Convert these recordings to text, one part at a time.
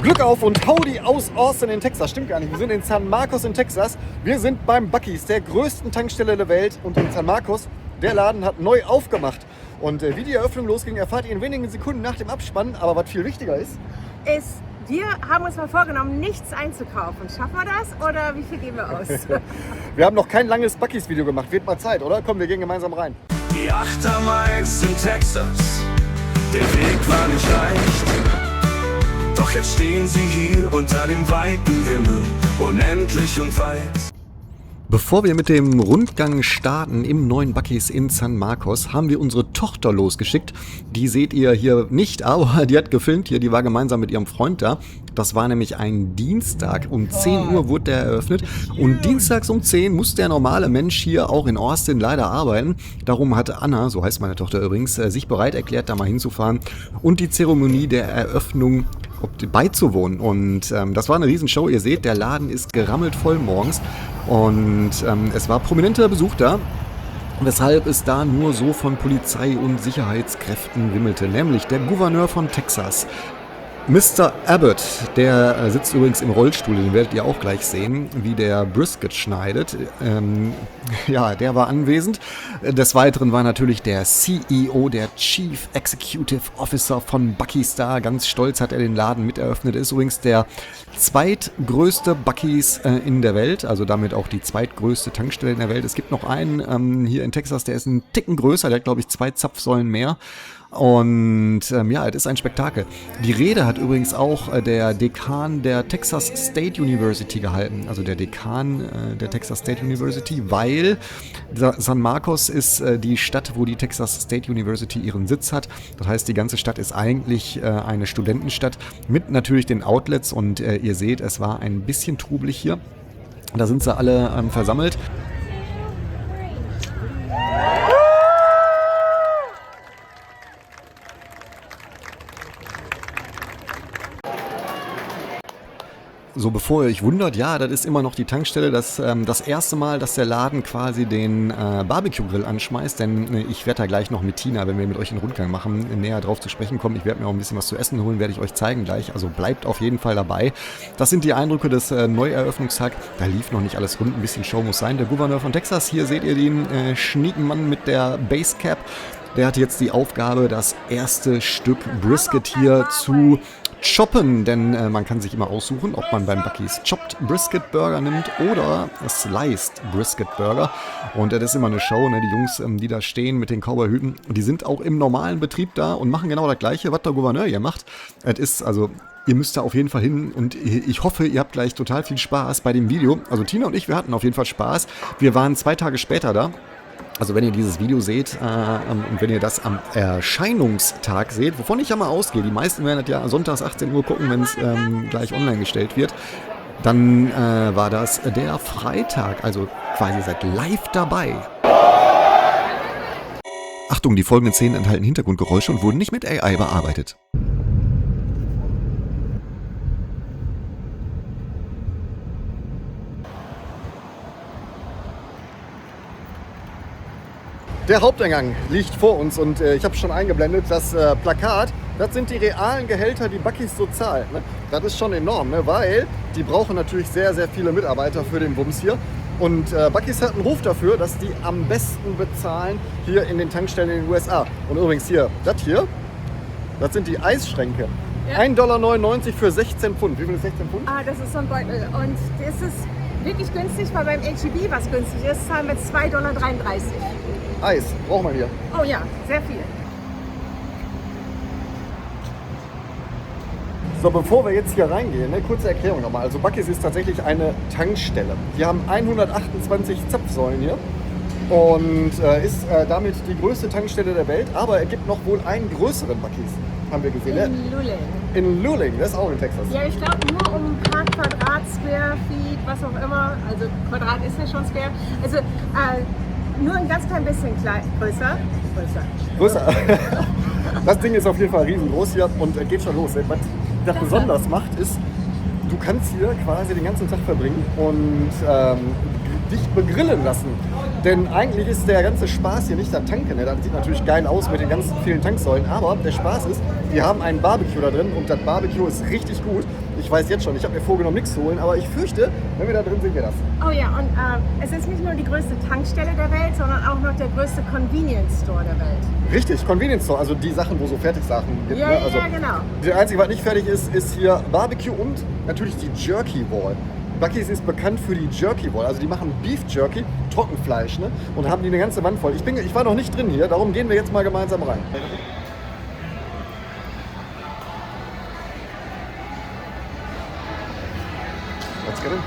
Glück auf und Howdy aus Austin in Texas. Stimmt gar nicht, wir sind in San Marcos in Texas. Wir sind beim Buc-ee's, der größten Tankstelle der Welt. Und in San Marcos, der Laden hat neu aufgemacht. Und wie die Eröffnung losging, erfahrt ihr in wenigen Sekunden nach dem Abspann. Aber was viel wichtiger ist, wir haben uns mal vorgenommen, nichts einzukaufen. Schaffen wir das oder wie viel geben wir aus? wir haben noch kein langes Buc-ee's Video gemacht. Wird mal Zeit, oder? Komm, wir gehen gemeinsam rein. Die 8 am 1 in Texas, der Weg war nicht leicht. Doch jetzt stehen sie hier unter dem weiten Himmel, unendlich und weit. Bevor wir mit dem Rundgang starten im neuen Buc-ee's in San Marcos, haben wir unsere Tochter losgeschickt. Die seht ihr hier nicht, aber die hat gefilmt hier, die war gemeinsam mit ihrem Freund da. Das war nämlich ein Dienstag, um 10 Uhr wurde der eröffnet und dienstags um 10 muss der normale Mensch hier auch in Austin leider arbeiten. Darum hat Anna, so heißt meine Tochter übrigens, sich bereit erklärt, da mal hinzufahren und die Zeremonie der Eröffnung beizuwohnen. Und das war eine Riesenshow. Ihr seht, der Laden ist gerammelt voll morgens und es war prominenter Besuch da, weshalb es da nur so von Polizei und Sicherheitskräften wimmelte, nämlich der Gouverneur von Texas. Mr. Abbott, der sitzt übrigens im Rollstuhl, den werdet ihr auch gleich sehen, wie der Brisket schneidet. Ja, der war anwesend. Des Weiteren war natürlich der CEO, der Chief Executive Officer von Buc-ee's da. Ganz stolz hat er den Laden miteröffnet. Ist übrigens der zweitgrößte Buc-ee's in der Welt, also damit auch die zweitgrößte Tankstelle in der Welt. Es gibt noch einen hier in Texas, der ist einen Ticken größer, der hat glaube ich 2 Zapfsäulen mehr. Und ja, es ist ein Spektakel. Die Rede hat übrigens auch der Dekan der Texas State University gehalten, also der Dekan der Texas State University, weil San Marcos ist die Stadt, wo die Texas State University ihren Sitz hat. Das heißt, die ganze Stadt ist eigentlich eine Studentenstadt mit natürlich den Outlets und ihr seht, es war ein bisschen trubelig hier. Da sind sie alle versammelt. So, bevor ihr euch wundert, ja, das ist immer noch die Tankstelle, das erste Mal, dass der Laden quasi den Barbecue-Grill anschmeißt, denn ich werde da gleich noch mit Tina, wenn wir mit euch einen Rundgang machen, näher drauf zu sprechen kommen. Ich werde mir auch ein bisschen was zu essen holen, werde ich euch zeigen gleich, also bleibt auf jeden Fall dabei. Das sind die Eindrücke des Neueröffnungstags, da lief noch nicht alles rund, ein bisschen Show muss sein. Der Gouverneur von Texas, hier seht ihr den schnieken Mann mit der Basecap, der hat jetzt die Aufgabe, das erste Stück Brisket hier zu choppen, denn man kann sich immer aussuchen, ob man beim Buc-ee's Chopped Brisket Burger nimmt oder Sliced Brisket Burger. Und das ist immer eine Show, ne? Die Jungs, die da stehen mit den Cowboy-Hüten, die sind auch im normalen Betrieb da und machen genau das Gleiche, was der Gouverneur hier macht. Es ist also, ihr müsst da auf jeden Fall hin und ich hoffe, ihr habt gleich total viel Spaß bei dem Video. Also Tina und ich, wir hatten auf jeden Fall Spaß. Wir waren 2 Tage später da. Also wenn ihr dieses Video seht und wenn ihr das am Erscheinungstag seht, wovon ich ja mal ausgehe, die meisten werden das ja sonntags 18 Uhr gucken, wenn es gleich online gestellt wird, dann war das der Freitag, also quasi seid live dabei. Achtung, die folgenden Szenen enthalten Hintergrundgeräusche und wurden nicht mit AI bearbeitet. Der Haupteingang liegt vor uns und ich habe schon eingeblendet, das Plakat, das sind die realen Gehälter, die Buc-ee's so zahlt. Ne? Das ist schon enorm, ne? Weil die brauchen natürlich sehr, sehr viele Mitarbeiter für den Wumms hier. Und Buc-ee's hat einen Ruf dafür, dass die am besten bezahlen hier in den Tankstellen in den USA. Und übrigens hier, das sind die Eisschränke. Ja. 1,99 $ für 16 Pfund. Wie viel ist 16 Pfund? Das ist so ein Beutel und das ist wirklich günstig, weil beim H-E-B was günstig ist, zahlen wir 2,33 $. Eis, brauchen wir hier. Oh ja, sehr viel. So, bevor wir jetzt hier reingehen, ne, kurze Erklärung nochmal. Also Buc-ee's ist tatsächlich eine Tankstelle. Wir haben 128 Zapfsäulen hier und ist damit die größte Tankstelle der Welt. Aber es gibt noch wohl einen größeren Buc-ee's, haben wir gesehen. In Luling. In Luling, das ist auch in Texas. Ja, ich glaube nur um ein paar Quadrat, Square Feet, was auch immer. Also Quadrat ist ja schon Square. Also nur ein ganz klein bisschen größer. Das Ding ist auf jeden Fall riesengroß hier und geht schon los. Was das besonders macht, ist, du kannst hier quasi den ganzen Tag verbringen und dich begrillen lassen. Denn eigentlich ist der ganze Spaß hier nicht das Tanken. Ne? Das sieht natürlich geil aus mit den ganzen vielen Tanksäulen. Aber der Spaß ist, die haben einen Barbecue da drin und das Barbecue ist richtig gut. Ich weiß jetzt schon, ich habe mir vorgenommen, nichts zu holen, aber ich fürchte, wenn wir da drin sind, wir das. Oh ja, und es ist nicht nur die größte Tankstelle der Welt, sondern auch noch der größte Convenience Store der Welt. Richtig, Convenience Store, also die Sachen, wo so Fertigsachen gibt. Ja, Ne? Also, ja, genau. Das Einzige, was nicht fertig ist, ist hier Barbecue und natürlich die Jerky Wall. Buc-ee's ist bekannt für die Jerky Wall, also die machen Beef Jerky, Trockenfleisch, ne? Und haben die eine ganze Wand voll. Ich war noch nicht drin hier, darum gehen wir jetzt mal gemeinsam rein. Let's get in.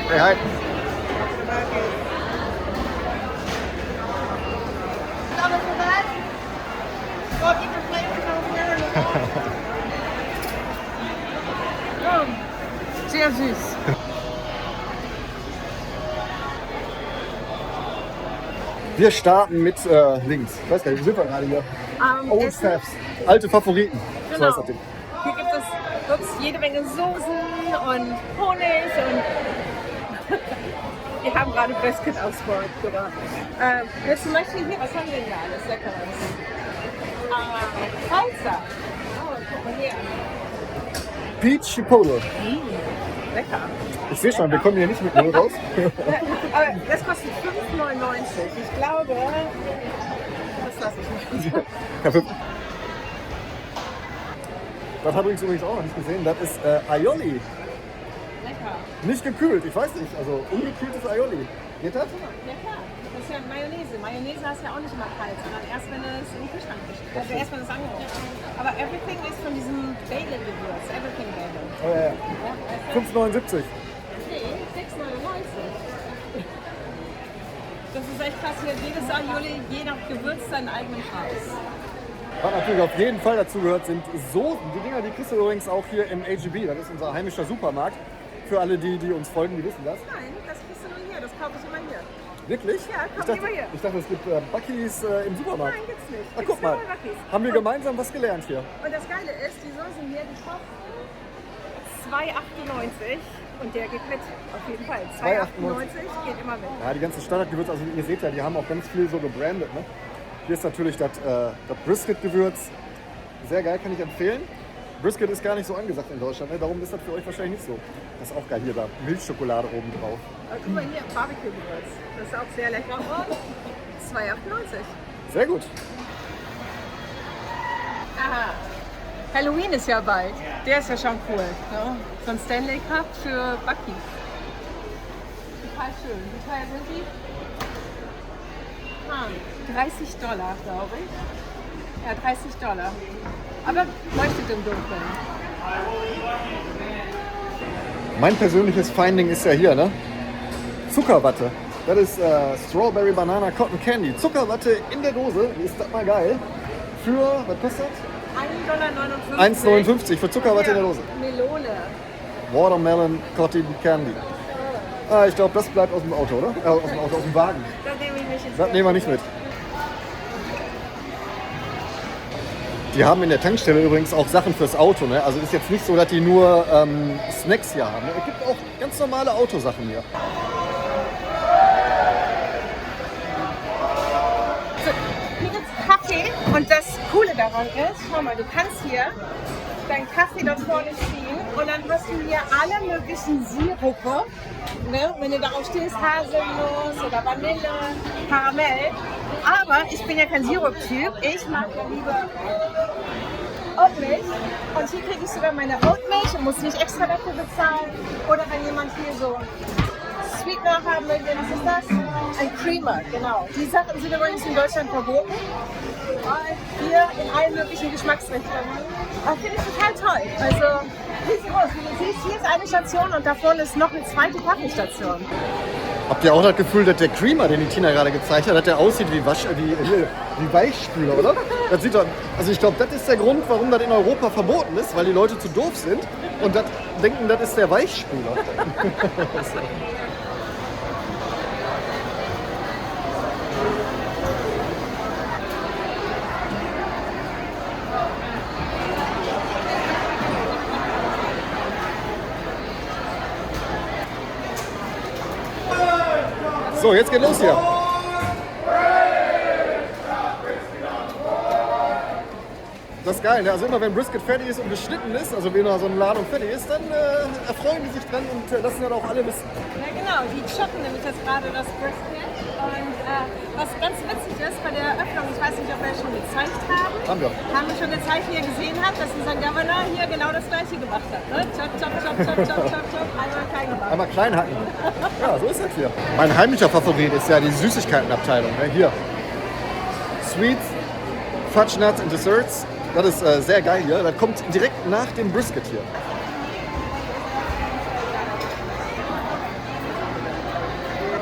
Hey, hi. Sehr süß. Wir starten mit links. Ich weiß gar nicht, wo sind wir gerade hier? Old Essen. Fabs. Alte Favoriten. So Genau. heißt das Ding. Hier gibt es jede Menge Soßen und Honig und wir haben gerade Brisket ausgebracht. Jetzt zum Beispiel hier, was haben wir denn da alles Leckeres? Salsa. Oh, guck mal hier. Peach Chipotle. Lecker. Ich sehe schon, wir kommen hier nicht mit Null raus. Aber das kostet 5,99. Ich glaube, das lasse ich nicht. Kaffee. Das habe ich übrigens auch noch nicht gesehen. Das ist Aioli. Lecker. Nicht gekühlt, ich weiß nicht. Also ungekühltes Aioli. Geht das? Ja klar, das ist ja Mayonnaise. Mayonnaise hast du ja auch nicht immer kalt, sondern erst wenn es in den Kühlschrank ist. Also erst wenn es angekocht ist. Aber Everything ist von diesem Bailey-Gewürz. Everything Bailey. Oh ja, ja. Ja, 5,79. nee, 6,99. Das ist echt krass. Hier jedes Aioli, je nach Gewürz seinen eigenen Preis. Was natürlich auf jeden Fall dazu gehört, sind Soßen. Die Dinger, die kriegst du übrigens auch hier im AGB. Das ist unser heimischer Supermarkt. Für alle, die uns folgen, die wissen das. Nein, das kriegst du nur hier. Das kaufe ich immer hier. Wirklich? Ja, ich kommt dachte, immer hier. ich dachte, es gibt Buc-ee's im Supermarkt. Nein, gibt's nicht. Ah, Gibt's guck mal, nur bei Buc-ee's. haben wir gemeinsam was gelernt hier. Und das Geile ist, die Soßen hier, die kosten 2,98 und der geht mit, auf jeden Fall. 2,98 geht immer mit. Ja, die ganzen Standardgewürze, also ihr seht ja, die haben auch ganz viel so gebrandet. Ne? Hier ist natürlich das Brisket-Gewürz. Sehr geil, kann ich empfehlen. Brisket ist gar nicht so angesagt in Deutschland, ne? Darum ist das für euch wahrscheinlich nicht so. Das ist auch geil, hier da Milchschokolade oben drauf. Guck mal hier, Barbecue-Gewürz. Das ist auch sehr lecker. Und 2,98. Sehr gut. Aha. Halloween ist ja bald. Der ist ja schon cool. Ne? So ein Stanley Cup für Buc-ee's. Total schön. Wie teuer sind die? $30, glaube ich. Ja, $30. Aber leuchtet im Dunkeln. Mein persönliches Finding ist ja hier, ne? Zuckerwatte. Das ist Strawberry Banana Cotton Candy. Zuckerwatte in der Dose. Ist das mal geil. Für, was kostet das? $1,59. 1,59 für Zuckerwatte in der Dose. Melone. Watermelon Cotton Candy. Ich glaube, das bleibt aus dem Auto, oder? Aus dem Auto, aus dem Wagen. Das nehme ich nicht ins Das nehmen wir nicht mit. Die haben in der Tankstelle übrigens auch Sachen fürs Auto. Ne? Also ist jetzt nicht so, dass die nur Snacks hier haben. Ne? Es gibt auch ganz normale Autosachen hier. Hier gibt es Kaffee und das Coole daran ist, schau mal, du kannst hier deinen Kaffee dort vorne ziehen und dann hast du hier alle möglichen Sirupe. Ne? Wenn du darauf stehst, Haselnuss oder Vanille, Karamell. Aber ich bin ja kein Sirup-Typ. Ich mag ja lieber Oatmilch. Und hier kriege ich sogar meine Oatmilch und muss nicht extra dafür bezahlen. Oder wenn jemand hier so Sweetener haben möchte, was ist das? Ein Creamer, genau. Die Sachen sind übrigens in Deutschland verboten. Hier in allen möglichen Geschmacksrichtungen. Das finde ich total toll. Also, riesengroß. Wie du siehst, hier ist eine Station und da vorne ist noch eine zweite Kaffeestation. Habt ihr auch das Gefühl, dass der Creamer, den die Tina gerade gezeigt hat, dass der aussieht wie Weichspüler, oder? Das sieht doch, also ich glaube, das ist der Grund, warum das in Europa verboten ist, weil die Leute zu doof sind und das denken, das ist der Weichspüler. So, jetzt geht los hier. Das ist geil, ne? Also immer wenn Brisket fertig ist und geschnitten ist, also wenn so eine Ladung fertig ist, dann erfreuen die sich dran und lassen dann auch alle wissen. Ja genau, die choppen nämlich jetzt gerade das Brisket. Und was ganz witzig ist bei der Eröffnung, ich weiß nicht, ob wir das schon gezeigt haben. Haben wir schon gezeigt, wie ihr gesehen habt, dass unser Governor hier genau das gleiche gemacht hat. Ne? Chop, chop, chop, chop, chop, chop, chop, einmal klein gemacht. Einmal klein hacken. Ja, so ist das hier. Mein heimlicher Favorit ist ja die Süßigkeitenabteilung. Ne? Hier. Sweets, Fudge Nuts and Desserts. Das ist sehr geil hier. Das kommt direkt nach dem Brisket hier.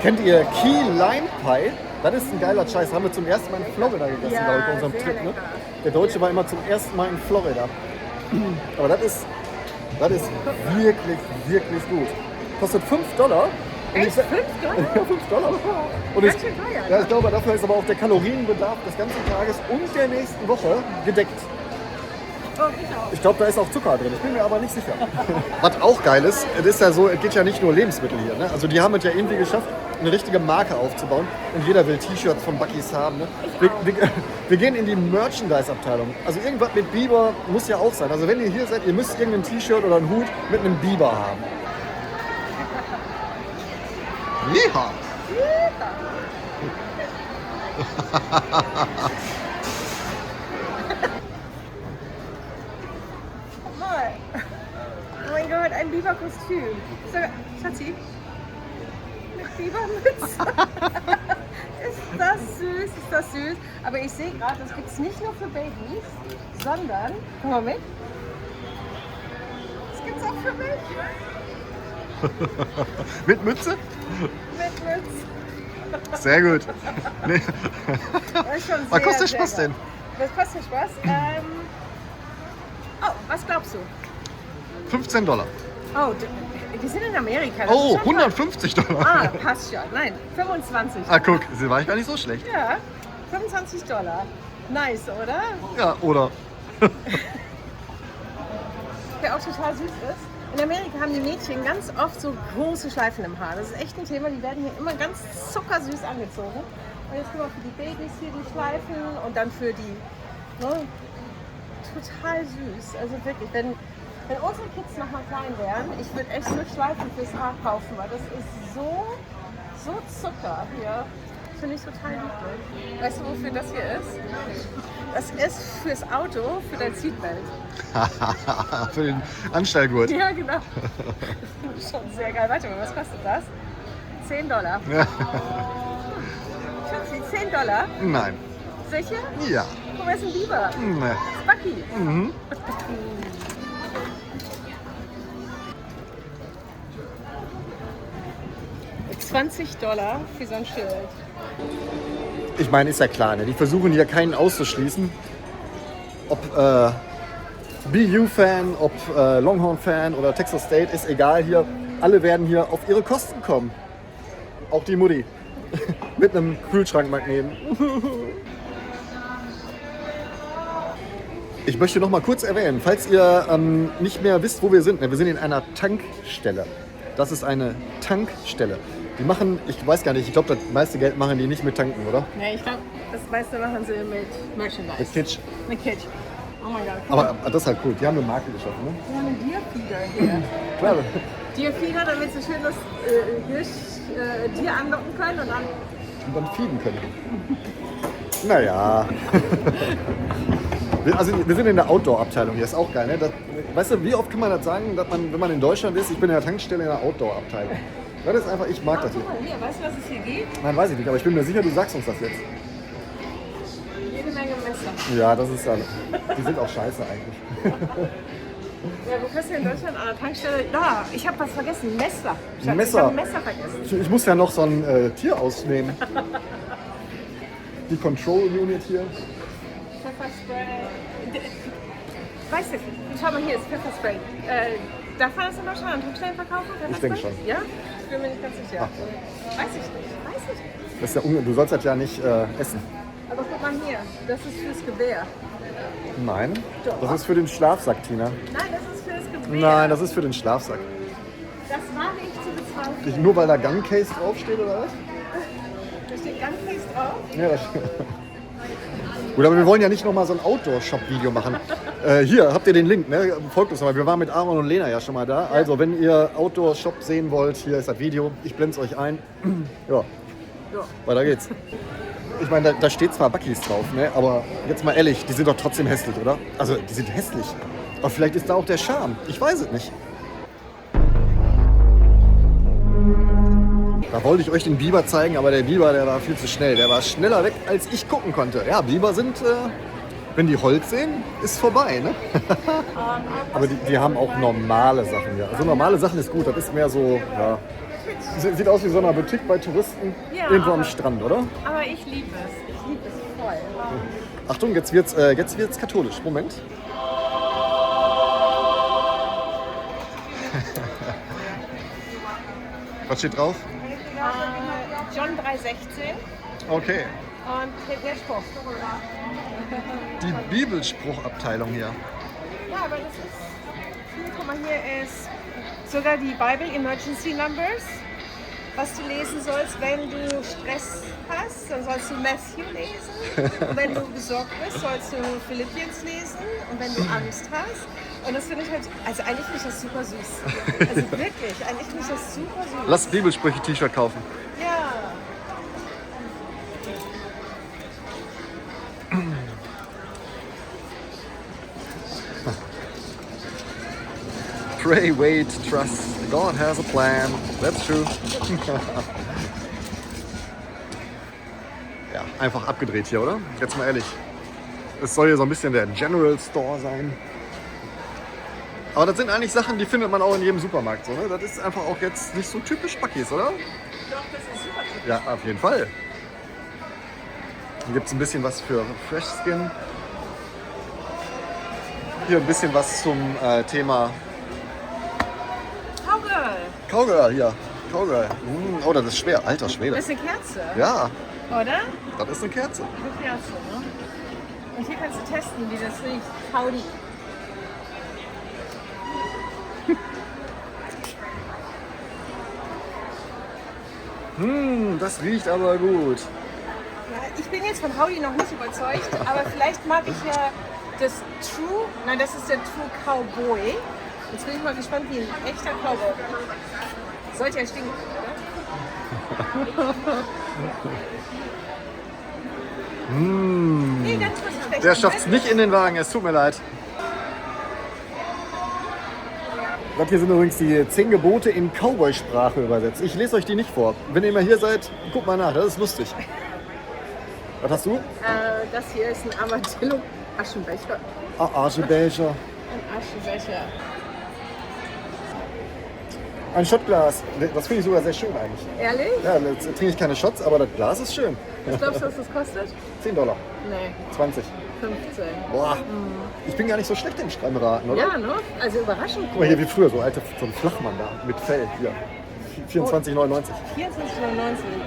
Kennt ihr Key Lime Pie? Das ist ein geiler Scheiß. Haben wir zum ersten Mal in Florida gegessen, Ja, glaube ich, bei unserem sehr Trip. Ne? lecker. Der Deutsche war immer zum ersten Mal in Florida. Aber das ist wirklich, wirklich gut. Kostet $5. Und Echt? $5? Ja, $5. Und Ganz schön teuer, ja, ne? ich glaube, dafür ist aber auch der Kalorienbedarf des ganzen Tages und der nächsten Woche gedeckt. Oh, ich auch. Ich glaube, da ist auch Zucker drin. Ich bin mir aber nicht sicher. Was auch geil ist, es ist ja so, es geht ja nicht nur Lebensmittel hier. Ne? Also die haben es ja irgendwie geschafft, eine richtige Marke aufzubauen. Und jeder will T-Shirts von Buc-ee's haben. Ne? Wir gehen in die Merchandise-Abteilung. Also irgendwas mit Biber muss ja auch sein. Also wenn ihr hier seid, ihr müsst irgendein T-Shirt oder einen Hut mit einem Biber haben. Yeehaw! Mal. Oh mein Gott, ein Biberkostüm. So, Schatzi, mit Bibermütze. Ist das süß, ist das süß. Aber ich sehe gerade, das gibt es nicht nur für Babys, sondern, komm mal mit, das gibt es auch für mich. Mit Mütze? Mit Mütze. Sehr gut. Nee. Das ist schon Was kostet der sehr Spaß geil. denn? Was kostet der Spaß? Oh, was glaubst du? $15. Oh, wir sind in Amerika. Das Oh, ist schon $150. Ah, passt schon. Nein, 25. Ah, guck, sie war ich gar nicht so schlecht. Ja, $25. Nice, oder? Ja, oder? Der auch total süß ist. In Amerika haben die Mädchen ganz oft so große Schleifen im Haar. Das ist echt ein Thema. Die werden hier immer ganz zuckersüß angezogen. Und jetzt guck mal, für die Babys hier die Schleifen und dann für die. Ne, total süß. Also wirklich, wenn unsere Kids noch mal klein wären, ich würde echt so Schleifen fürs Haar kaufen, weil das ist so Zucker hier. Finde ich total lieb. Weißt du, wofür das hier ist? Das ist fürs Auto, für dein Seatbelt. Für den Anstellgurt. Ja, genau. Das ist schon sehr geil. Warte mal, was kostet das? $10. Ja. Schatzi, $10? Nein. Sicher? Ja. Guck mal, ist ein Biber. Nee. Das ist Bucky. Mhm. $20 für so ein Schild. Ich meine, ist ja klar, ne? Die versuchen hier keinen auszuschließen. Ob BU-Fan, ob Longhorn-Fan oder Texas State, ist egal hier. Alle werden hier auf ihre Kosten kommen. Auch die Mutti. Mit einem Kühlschrankmagneten. Ich möchte noch mal kurz erwähnen, falls ihr nicht mehr wisst, wo wir sind. Ne? Wir sind in einer Tankstelle. Das ist eine Tankstelle. Die machen, ich weiß gar nicht, ich glaube, das meiste Geld machen die nicht mit Tanken, oder? Nee, ich glaube, das meiste machen sie mit Merchandise. Mit Kitsch. Mit Kitsch. Oh mein Gott. Cool. Aber das ist halt cool. Die haben eine Marke geschaffen, ne? Wir haben einen Deerfeeder hier. Klar. Deerfeeder, damit sie schön das Tier anlocken können und dann. Und dann feeden können. Naja. Wir sind in der Outdoor-Abteilung hier, ist auch geil, ne? Weißt du, wie oft kann man das sagen, dass man, wenn man in Deutschland ist, ich bin in der Tankstelle in der Outdoor-Abteilung. Das ist einfach, ich mag das hier. Guck mal hier, weißt du, was es hier gibt? Nein, weiß ich nicht, aber ich bin mir sicher, du sagst uns das jetzt. Jede Menge Messer. Ja, das ist dann, die sind auch scheiße eigentlich. Ja, wo kriegst du in Deutschland an der Tankstelle? Da, ich habe was vergessen. Messer. Schatz, Messer. Ich habe ein Messer vergessen. Ich muss ja noch so ein Tier ausnehmen. Die Control Unit hier. Pfefferspray. Weißt du, schau mal hier, ist Pfefferspray. Darf man das in Deutschland an Tankstellen verkaufen? Ich denke schon. Ja? Ich bin mir nicht ganz sicher. Weiß ich nicht. Das ist ja du sollst das ja nicht essen. Aber guck mal hier, das ist fürs Gewehr. Nein, Doch. das ist für den Schlafsack, Tina. Nein, das ist fürs Gewehr. Nein, das ist für den Schlafsack. Das wage ich zu bezweifeln. Nur weil da Gun Case draufsteht oder was? Ganz fest drauf. Ja, das gut, aber wir wollen ja nicht nochmal so ein Outdoor-Shop-Video machen. Hier habt ihr den Link, ne? Folgt uns mal. Wir waren mit Aaron und Lena ja schon mal da. Also, wenn ihr Outdoor-Shop sehen wollt, hier ist das Video. Ich blende es euch ein. Ja, weiter geht's. Ich meine, da steht zwar Buc-ee's drauf, ne? Aber jetzt mal ehrlich, die sind doch trotzdem hässlich, oder? Also, die sind hässlich. Aber vielleicht ist da auch der Charme. Ich weiß es nicht. Da wollte ich euch den Biber zeigen, aber der Biber, der war viel zu schnell. Der war schneller weg, als ich gucken konnte. Ja, Biber sind, wenn die Holz sehen, ist vorbei, ne? Aber die haben auch normale Sachen hier. Also normale Sachen ist gut, das ist mehr so, ja. Sieht aus wie so eine Boutique bei Touristen irgendwo am Strand, oder? Aber ich liebe es. Ich liebe es voll. Achtung, jetzt wird's katholisch. Moment. Was steht drauf? John 3,16 Okay. und der Spruch. Die Bibelspruchabteilung hier. Ja, aber das ist, hier, guck mal, hier ist sogar die Bible Emergency Numbers, was du lesen sollst, wenn du Stress hast, dann sollst du Matthew lesen. Und wenn du besorgt bist, sollst du Philippians lesen. Und wenn du Angst hast. Und das finde ich halt, also eigentlich finde ich das super süß. Also wirklich, eigentlich finde ich das super süß. Lass Bibelsprüche-T-Shirt kaufen. Ja. Pray, wait, trust. God has a plan. That's true. Ja, einfach abgedreht hier, oder? Jetzt mal ehrlich. Es soll hier so ein bisschen der General Store sein. Aber das sind eigentlich Sachen, die findet man auch in jedem Supermarkt. So, ne? Das ist einfach auch jetzt nicht so typisch Buc-ee's, oder? Doch, das ist super. Ja, auf jeden Fall. Hier gibt es ein bisschen was für Fresh Skin. Hier ein bisschen was zum Thema Cowgirl. Cowgirl hier. Cowgirl. Oh, das ist schwer. Alter Schwede. Das ist eine Kerze, Ja, oder? das ist eine Kerze. Eine Kerze, ne? Und hier kannst du testen, wie das riecht. Howdy. Das riecht aber gut. Ja, ich bin jetzt von Howdy noch nicht überzeugt, aber vielleicht mag ich ja das True, nein, das ist der True Cowboy. Jetzt bin ich mal gespannt, wie ein echter Cowboy riecht. Sollte ja stinken, oder? Nee, ganz schlecht. Der schafft es nicht in den Wagen, es tut mir leid. Das hier sind übrigens die 10 Gebote in Cowboy-Sprache übersetzt. Ich lese euch die nicht vor. Wenn ihr mal hier seid, guckt mal nach, das ist lustig. Was hast du? Das hier ist ein Armadillo-Aschenbecher. Aschenbecher. Ein Aschenbecher. Ein Shotglas. Das finde ich sogar sehr schön eigentlich. Ehrlich? Ja, jetzt trinke ich keine Shots, aber das Glas ist schön. Was glaubst du, was das kostet? $10. Nee, 20. 15. Boah. Ich bin gar nicht so schlecht im Stammraten, oder? Ja, ne? Also überraschend Guck mal hier wie früher, so ein Flachmann da mit Fell hier. 24,99. 24,99.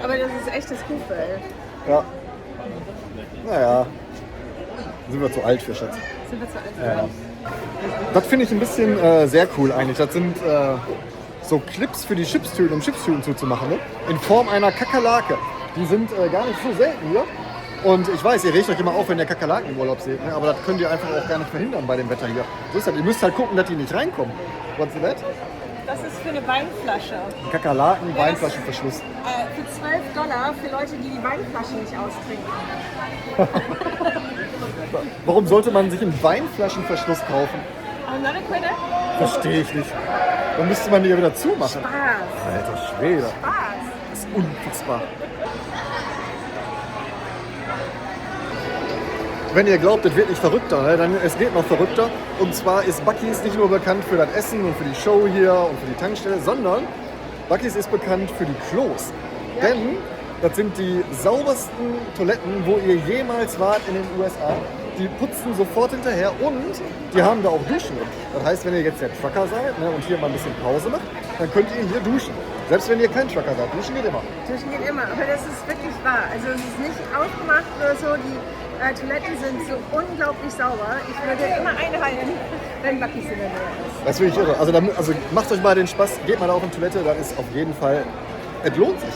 Aber das ist echt das Kuhfell. Ja. Naja. Sind wir zu alt für, Schatz. Sind wir zu alt? Ja. Das finde ich ein bisschen sehr cool eigentlich. Das sind so Clips für die Chipstüten, um Chipstüten zuzumachen, ne? In Form einer Kakerlake. Die sind gar nicht so selten hier. Und ich weiß, ihr regt euch immer auf, wenn ihr Kakerlaken im Urlaub seht, ne? Aber das könnt ihr einfach auch gar nicht verhindern bei dem Wetter hier. So ist das. Ihr müsst halt gucken, dass die nicht reinkommen. What's that? Das ist für eine Weinflasche. Kakerlaken, Weinflaschenverschluss. Für $12 für Leute, die die Weinflasche nicht austrinken. Warum sollte man sich einen Weinflaschenverschluss kaufen? Another quitter? Verstehe ich nicht. Dann müsste man die ja wieder zumachen. Spaß. Alter Schwede. Spaß. Das ist unfassbar. Wenn ihr glaubt, es wird nicht verrückter, ne, dann es geht noch verrückter. Und zwar ist Buc-ee's nicht nur bekannt für das Essen und für die Show hier und für die Tankstelle, sondern Buc-ee's ist bekannt für die Klos. Ja. Denn das sind die saubersten Toiletten, wo ihr jemals wart in den USA. Die putzen sofort hinterher und die haben da auch Duschen drin. Das heißt, wenn ihr jetzt der Trucker seid, ne, und hier mal ein bisschen Pause macht, dann könnt ihr hier duschen. Selbst wenn ihr kein Trucker seid, duschen geht immer. Duschen geht immer, aber das ist wirklich wahr. Also es ist nicht aufgemacht oder so, die Toiletten sind so unglaublich sauber. Ich würde immer einhalten, wenn Buc-ee's in der Nähe ist. Das ist wirklich irre. Also macht euch mal den Spaß, geht mal auf die Toilette, das ist auf jeden Fall, es lohnt sich.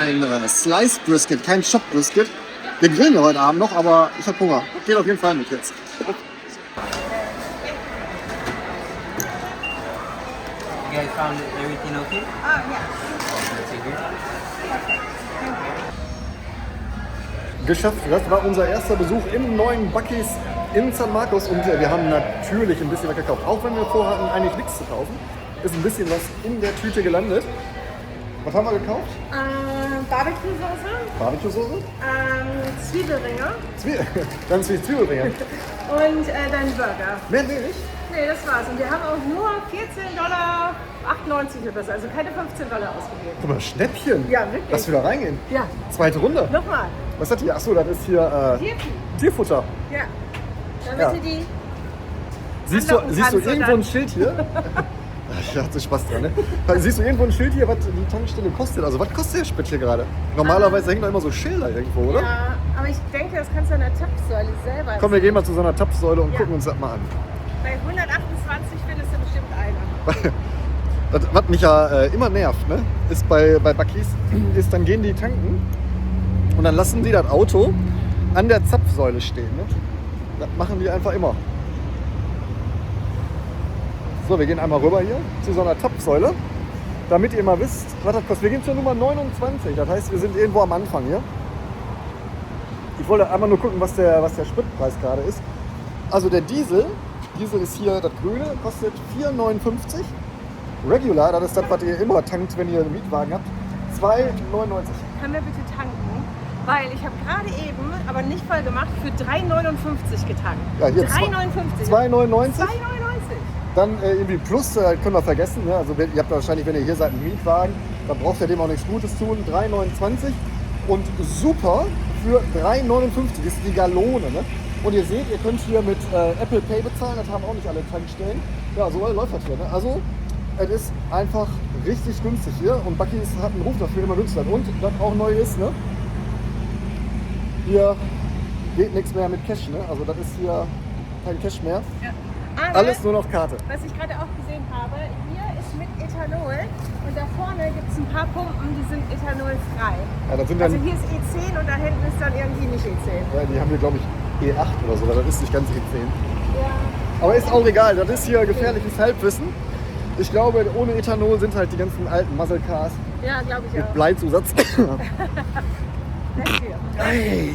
ein Sliced Brisket, kein Shop Brisket. Wir grillen ja heute Abend noch, aber ich habe Hunger. Geht auf jeden Fall mit jetzt. You guys found everything okay? Oh, yeah. That's it here. Geschafft. Das war unser erster Besuch im neuen Buc-ee's in San Marcos und wir haben natürlich ein bisschen was gekauft. Auch wenn wir vorhatten, eigentlich nichts zu kaufen, ist ein bisschen was in der Tüte gelandet. Was haben wir gekauft? Barbecue-Soße, Barbecue-Soße? Zwiebelringe Ganz viel Zwiebelringe. und dann Burger. Mehr wenig? Nee, das war's. Und wir haben auch nur $14,98 oder so, also keine $15 ausgegeben. Guck mal, Schnäppchen. Ja, wirklich. Lass wieder reingehen. Ja, Zweite Runde. nochmal. Was hat die? Achso, das ist hier Tiervieh. Tierfutter. Ja. Damit Ja. du die Siehst du anlocken irgendwo kannst, ein Schild hier? Ich hatte Spaß dran, ne? Siehst du irgendwo ein Schild hier, was die Tankstelle kostet? Also was kostet der Sprit hier gerade? Normalerweise hängen da immer so Schilder irgendwo, oder? Ja, aber ich denke, das kannst du an der Tapfsäule selber Komm, wir gehen mal zu so einer Tapfsäule und Ja. gucken uns das mal an. Bei 128 findest du bestimmt einer. Das, was mich ja immer nervt, ne? Ist bei Buc-ee's, ist dann gehen die tanken und dann lassen die das Auto an der Zapfsäule stehen. Ne? Das machen die einfach immer. So, wir gehen einmal rüber hier zu so einer Zapfsäule, damit ihr mal wisst, was das kostet. Wir gehen zur Nummer 29, das heißt, wir sind irgendwo am Anfang hier. Ich wollte einmal nur gucken, was der Spritpreis gerade ist. Also der Diesel ist hier das Grüne, kostet 4,59. Regular, das ist das, was ihr immer tankt, wenn ihr einen Mietwagen habt, 2,99. Können wir bitte tanken? Weil ich habe gerade eben, aber nicht voll gemacht, für 3,59 getankt. Ja, hier 3,59. 2,99. 2,99. Dann irgendwie Plus, können wir vergessen. Ne? Also ihr habt wahrscheinlich, wenn ihr hier seid, einen Mietwagen, dann braucht ihr dem auch nichts Gutes tun. 3,29 und super für 3,59 ist die Gallone. Ne? Und ihr seht, ihr könnt hier mit Apple Pay bezahlen, das haben auch nicht alle Tankstellen. Ja, so läuft das hier. Ne? Also es ist einfach richtig günstig hier und Buc-ee's hat einen Ruf dafür, immer nützt das. Und das auch neu ist, ne? Hier geht nichts mehr mit Cash. Ne? Also das ist hier kein Cash mehr. Ja. Aber, Alles nur noch Karte. was ich gerade auch gesehen habe, hier ist mit Ethanol und da vorne gibt es ein paar Pumpen, die sind ethanolfrei. Ja, das sind dann, Also hier ist E10 und da hinten ist dann irgendwie nicht E10. ja, die haben wir, glaube ich, E8 oder so. Das ist nicht ganz E10. Ja. Aber ist auch egal, das ist hier gefährliches Halbwissen. Ich glaube, ohne Ethanol sind halt die ganzen alten Muscle Cars Ja, glaube ich mit auch. Bleizusatz. Dafür. Hey,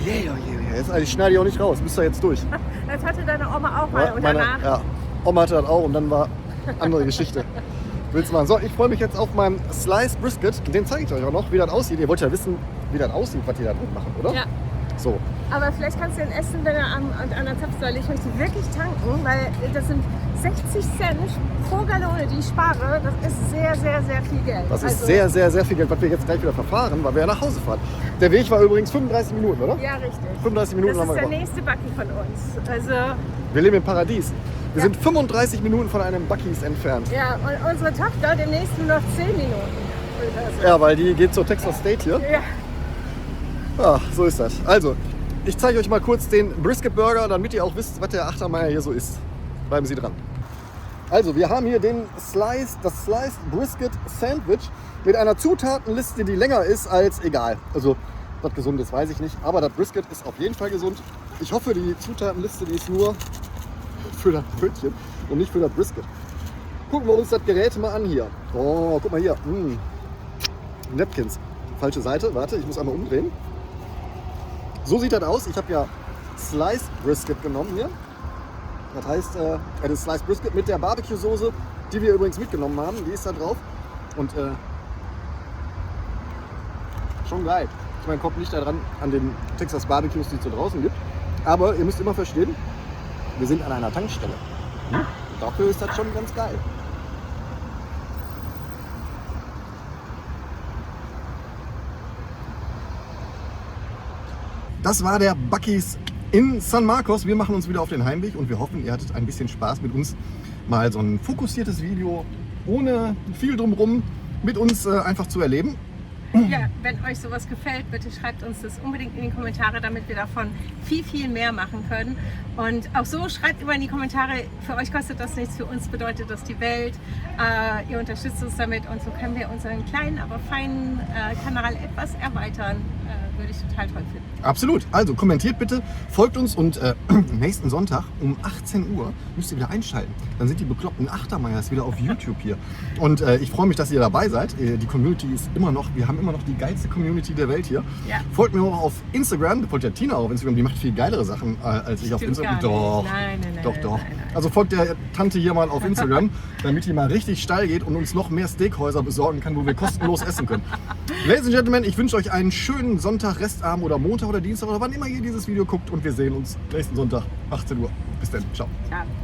ich schneide die auch nicht raus, müsst ihr jetzt durch. Das hatte deine Oma auch mal und danach. Ja, Oma hatte das auch und dann war andere Geschichte. Willst du mal? So, ich freue mich jetzt auf meinen Sliced Brisket. Den zeige ich euch auch noch, wie das aussieht. Ihr wollt ja wissen, wie das aussieht, was die da drin machen, oder? Ja. So. Aber vielleicht kannst du den essen, wenn er an der Zapfsäule. Ich möchte wirklich tanken, weil das sind 60 Cent pro Gallone, die ich spare. Das ist sehr, sehr, sehr viel Geld. Das ist Also, sehr, sehr, sehr viel Geld, was wir jetzt gleich wieder verfahren, weil wir ja nach Hause fahren. Der Weg war übrigens 35 Minuten, oder? Ja, richtig. 35 Minuten Das haben ist wir der gebraucht. nächste Buc-ee von uns. Also, Wir leben im Paradies. Wir Ja. sind 35 Minuten von einem Buc-ee's entfernt. ja, und unsere Tochter demnächst nur noch 10 Minuten. Also, Ja, weil die geht zur Texas State hier. ja. Ja, so ist das. Also, ich zeige euch mal kurz den Brisket Burger, damit ihr auch wisst, was der Achtermeier hier so ist. Bleiben Sie dran. Also, wir haben hier das Sliced Brisket Sandwich mit einer Zutatenliste, die länger ist als egal. Also, was gesund ist, weiß ich nicht. Aber das Brisket ist auf jeden Fall gesund. Ich hoffe, die Zutatenliste, die ist nur für das Brötchen und nicht für das Brisket. Gucken wir uns das Gerät mal an hier. Oh, guck mal hier. Napkins. Falsche Seite. Warte, ich muss einmal umdrehen. So sieht das aus. Ich habe ja Sliced Brisket genommen hier. Das heißt, das ist Sliced Brisket mit der Barbecue-Soße, die wir übrigens mitgenommen haben. Die ist da drauf. Und schon geil. Ich meine, kommt nicht daran an den Texas Barbecues, die es so draußen gibt. Aber ihr müsst immer verstehen, wir sind an einer Tankstelle. Und dafür ist das schon ganz geil. Das war der Buc-ee's in San Marcos. Wir machen uns wieder auf den Heimweg und wir hoffen, ihr hattet ein bisschen Spaß mit uns. Mal so ein fokussiertes Video ohne viel drumherum mit uns einfach zu erleben. Ja, wenn euch sowas gefällt, bitte schreibt uns das unbedingt in die Kommentare, damit wir davon viel, viel mehr machen können. Und auch so schreibt immer in die Kommentare, für euch kostet das nichts, für uns bedeutet das die Welt. Ihr unterstützt uns damit und so können wir unseren kleinen, aber feinen Kanal etwas erweitern. Würde ich total toll finden. Absolut. Also kommentiert bitte, folgt uns und nächsten Sonntag um 18 Uhr müsst ihr wieder einschalten. Dann sind die bekloppten Achtermeyers wieder auf YouTube hier. Und ich freue mich, dass ihr dabei seid. Die Community ist immer noch, wir haben immer noch die geilste Community der Welt hier. Ja. Folgt mir auch auf Instagram, folgt der Tina auf Instagram, die macht viel geilere Sachen als ich auf Stimmt Instagram. gar nicht. Doch, Nein. doch. Also folgt der Tante hier mal auf Instagram, damit die mal richtig steil geht und uns noch mehr Steakhäuser besorgen kann, wo wir kostenlos essen können. Ladies and Gentlemen, ich wünsche euch einen schönen Sonntag, Restabend oder Montag oder Dienstag oder wann immer ihr dieses Video guckt und wir sehen uns nächsten Sonntag, 18 Uhr. Bis dann, ciao. Ciao.